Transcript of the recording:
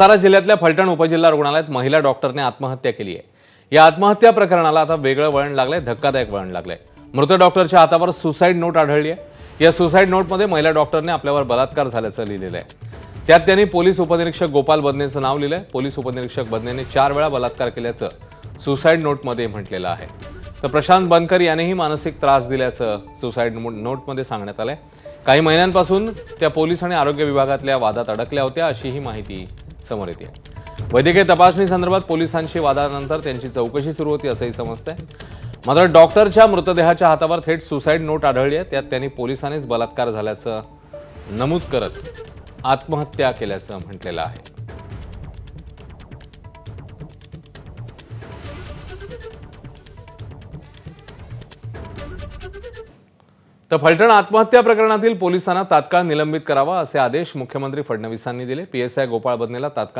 सातारा जिल्ह्यातल्या फलटण उपजिल्हा रुग्णालयात महिला डॉक्टरने आत्महत्या केली आहे। या आत्महत्या प्रकरणाला आता वेगळं वळण लागलंय, धक्कादायक वळण लागलंय। मृत डॉक्टरच्या हातावर सुसाईड नोट आढळली आहे। या सुसाईड नोटमध्ये महिला डॉक्टरने आपल्यावर बलात्कार झाल्याचं लिहिलेलं आहे। त्यात त्यांनी पोलीस उपनिरीक्षक गोपाल बदनेचं नाव लिहिलंय। पोलीस उपनिरीक्षक बदनेने 4 वेळा बलात्कार केल्याचं सुसाईड नोटमध्ये म्हटलेलं आहे। तर प्रशांत बनकर यानेही मानसिक त्रास दिल्याचं सुसाईड नोटमध्ये सांगण्यात आलंय। काही महिन्यांपासून त्या पोलीस आणि आरोग्य विभागातल्या वादात अडकल्या होत्या, अशीही माहिती समोर येते। वैद्यकीय तपासणी संदर्भात पोलिसांशी वादानंतर त्यांची चौकशी सुरू होती असंही समजतंय। मात्र डॉक्टरच्या मृतदेहाच्या हातावर थेट सुसाईड नोट आढळली आहे। त्यात त्यांनी पोलिसांनीच बलात्कार झाल्याचं नमूद करत आत्महत्या केल्याचं म्हटलेलं आहे। तर फलटण आत्महत्या प्रकरणातील पोलिसांना तात्काळ निलंबित करावा असे आदेश मुख्यमंत्री फडणवीसांनी दिले। पीएसआय गोपाळ बदनेला तात्काळ